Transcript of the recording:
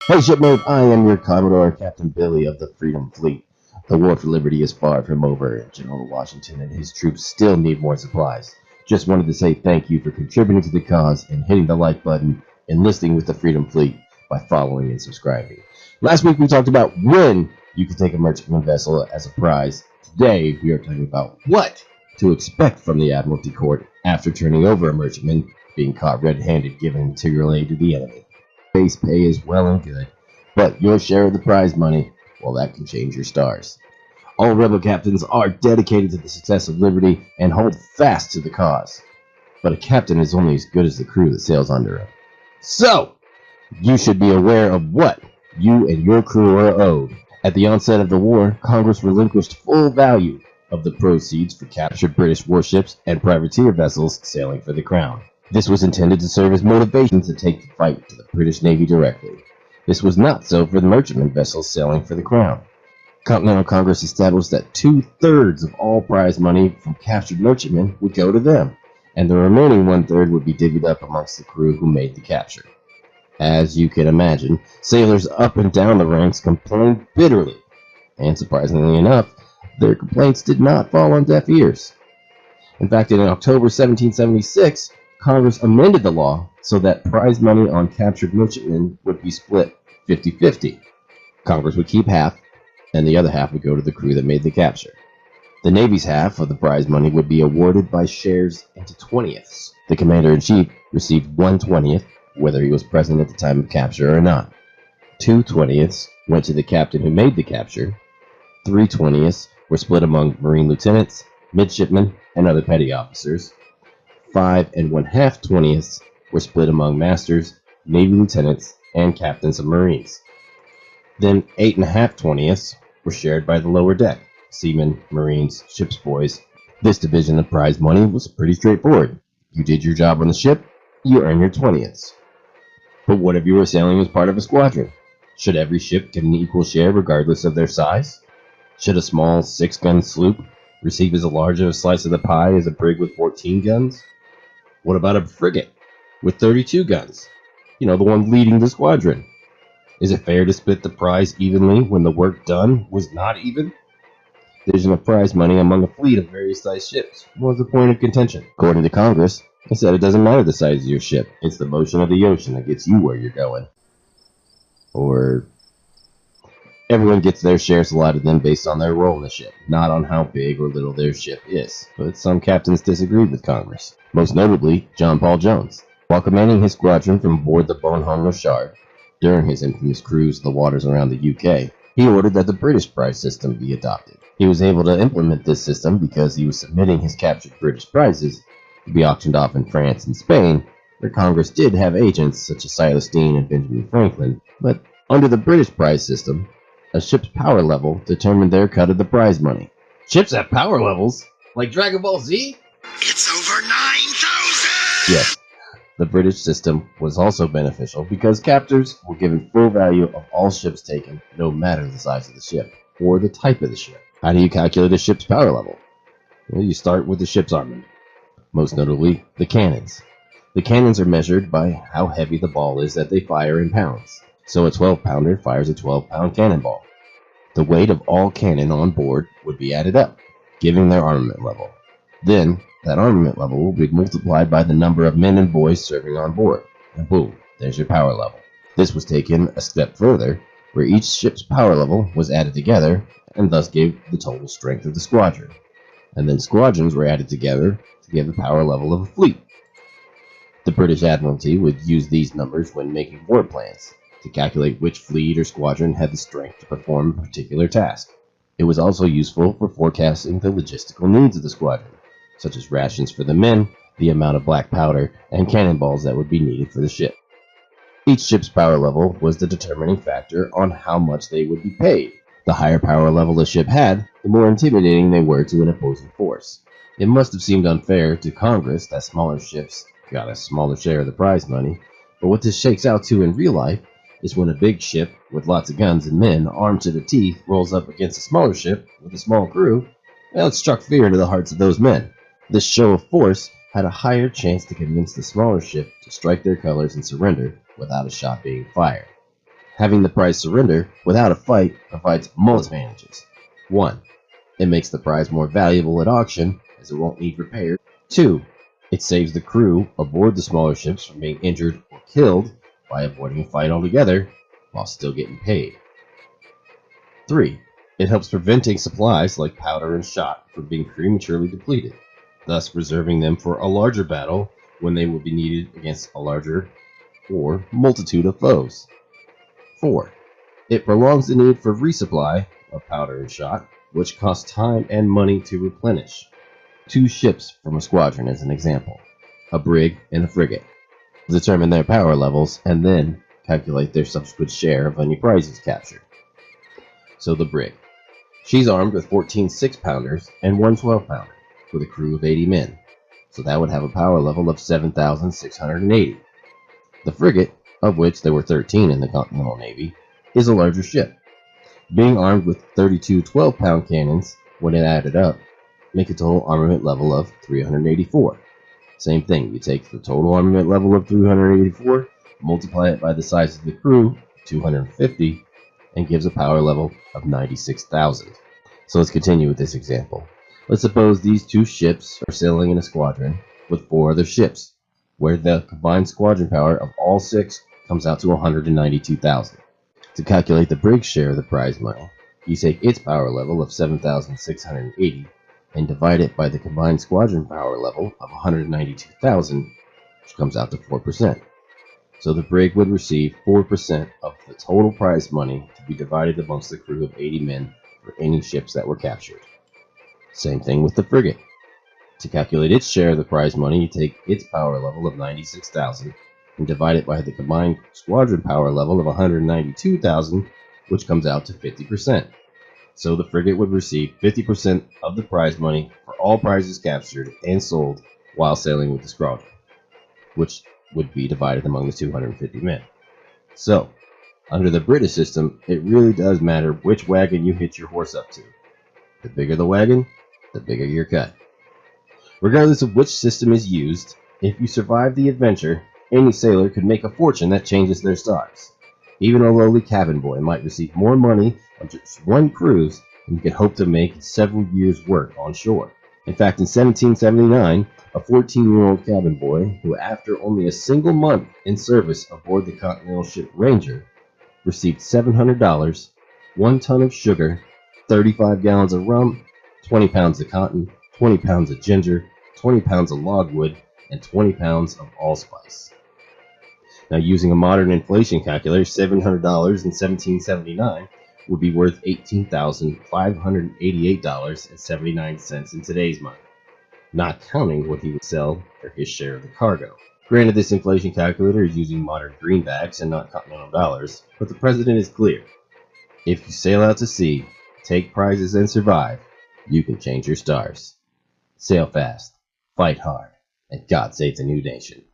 Hey shipmate, I am your Commodore, Captain Billy of the Freedom Fleet. The war for liberty is far from over. General Washington and his troops still need more supplies. Just wanted to say thank you for contributing to the cause and hitting the like button, enlisting with the Freedom Fleet by following and subscribing. Last week we talked about when you can take a merchantman vessel as a prize. Today we are talking about what to expect from the Admiralty Court after turning over a merchantman being caught red-handed giving material aid to the enemy. Base pay is well and good, but your share of the prize money, well, that can change your stars. All rebel captains are dedicated to the success of liberty and hold fast to the cause. But a captain is only as good as the crew that sails under him. So, you should be aware of what you and your crew are owed. At the onset of the war, Congress relinquished full value of the proceeds for captured British warships and privateer vessels sailing for the Crown. This was intended to serve as motivation to take the fight to the British Navy directly. This was not so for the merchantman vessels sailing for the Crown. Continental Congress established that 2/3 of all prize money from captured merchantmen would go to them, and the remaining 1/3 would be divvied up amongst the crew who made the capture. As you can imagine, sailors up and down the ranks complained bitterly, and surprisingly enough, their complaints did not fall on deaf ears. In fact, in October 1776, Congress amended the law so that prize money on captured merchantmen would be split 50-50. Congress would keep half, and the other half would go to the crew that made the capture. The Navy's half of the prize money would be awarded by shares into 20ths. The commander-in-chief received 1/20th, whether he was present at the time of capture or not. 2/20ths went to the captain who made the capture. 3/20ths were split among marine lieutenants, midshipmen, and other petty officers. 5 1/2/20ths were split among masters, Navy lieutenants, and captains of Marines. Then 8 1/2/20ths were shared by the lower deck, seamen, Marines, ship's boys. This division of prize money was pretty straightforward. You did your job on the ship, you earn your 20ths. But what if you were sailing as part of a squadron? Should every ship get an equal share regardless of their size? Should a small 6-gun sloop receive as large of a slice of the pie as a brig with 14 guns? What about a frigate with 32 guns? You know, the one leading the squadron. Is it fair to split the prize evenly when the work done was not even? Division of prize money among a fleet of various sized ships was a point of contention. According to Congress, it said it doesn't matter the size of your ship, it's the motion of the ocean that gets you where you're going. Or everyone gets their shares allotted them based on their role in the ship, not on how big or little their ship is. But some captains disagreed with Congress, most notably John Paul Jones. While commanding his squadron from aboard the Bonhomme Richard during his infamous cruise to the waters around the UK, he ordered that the British prize system be adopted. He was able to implement this system because he was submitting his captured British prizes to be auctioned off in France and Spain, where Congress did have agents such as Silas Deane and Benjamin Franklin. But under the British prize system, a ship's power level determined their cut of the prize money. Ships have power levels? Like Dragon Ball Z? It's over 9,000! Yes. The British system was also beneficial because captors were given full value of all ships taken, no matter the size of the ship or the type of the ship. How do you calculate a ship's power level? Well, you start with the ship's armament, most notably the cannons. The cannons are measured by how heavy the ball is that they fire in pounds. So a 12-pounder fires a 12-pound cannonball. The weight of all cannon on board would be added up, giving their armament level. Then, that armament level will be multiplied by the number of men and boys serving on board, and boom, there's your power level. This was taken a step further, where each ship's power level was added together, and thus gave the total strength of the squadron. And then squadrons were added together to give the power level of a fleet. The British Admiralty would use these numbers when making war plans, to calculate which fleet or squadron had the strength to perform a particular task. It was also useful for forecasting the logistical needs of the squadron, such as rations for the men, the amount of black powder, and cannonballs that would be needed for the ship. Each ship's power level was the determining factor on how much they would be paid. The higher power level a ship had, the more intimidating they were to an opposing force. It must have seemed unfair to Congress that smaller ships got a smaller share of the prize money, but what this shakes out to in real life is when a big ship with lots of guns and men armed to the teeth rolls up against a smaller ship with a small crew, well, it struck fear into the hearts of those men. This show of force had a higher chance to convince the smaller ship to strike their colors and surrender without a shot being fired. Having the prize surrender without a fight provides multiple advantages. 1. It makes the prize more valuable at auction, as it won't need repair. 2. It saves the crew aboard the smaller ships from being injured or killed by avoiding a fight altogether, while still getting paid. 3. It helps preventing supplies like powder and shot from being prematurely depleted, thus reserving them for a larger battle when they will be needed against a larger or multitude of foes. 4. It prolongs the need for resupply of powder and shot, which costs time and money to replenish. 2 ships from a squadron as an example, a brig and a frigate. Determine their power levels and then calculate their subsequent share of any prizes captured. So the brig. She's armed with 14 6-pounders and 1 12-pounder, with a crew of 80 men, so that would have a power level of 7,680. The frigate, of which there were 13 in the Continental Navy, is a larger ship. Being armed with 32 12-pound cannons, when it added up, make a total armament level of 384. Same thing, you take the total armament level of 384, multiply it by the size of the crew, 250, and gives a power level of 96,000. So let's continue with this example. Let's suppose these 2 ships are sailing in a squadron with 4 other ships, where the combined squadron power of all 6 comes out to 192,000. To calculate the brig's share of the prize money, you take its power level of 7,680 and divide it by the combined squadron power level of 192,000, which comes out to 4%. So the brig would receive 4% of the total prize money to be divided amongst the crew of 80 men for any ships that were captured. Same thing with the frigate. To calculate its share of the prize money, you take its power level of 96,000 and divide it by the combined squadron power level of 192,000, which comes out to 50%. So the frigate would receive 50% of the prize money for all prizes captured and sold while sailing with the squadron, which would be divided among the 250 men. So, under the British system, it really does matter which wagon you hitch your horse up to. The bigger the wagon, the bigger your cut. Regardless of which system is used, if you survive the adventure, any sailor could make a fortune that changes their stars. Even a lowly cabin boy might receive more money on just one cruise than he could hope to make in several years' work on shore. In fact, in 1779, a 14-year-old cabin boy who, after only a single month in service aboard the continental ship Ranger, received $700, 1 ton of sugar, 35 gallons of rum, 20 pounds of cotton, 20 pounds of ginger, 20 pounds of logwood, and 20 pounds of allspice. Now, using a modern inflation calculator, $700 in 1779 would be worth $18,588.79 in today's money, not counting what he would sell for his share of the cargo. Granted, this inflation calculator is using modern greenbacks and not continental dollars, but the president is clear. If you sail out to sea, take prizes, and survive, you can change your stars. Sail fast, fight hard, and God save the new nation.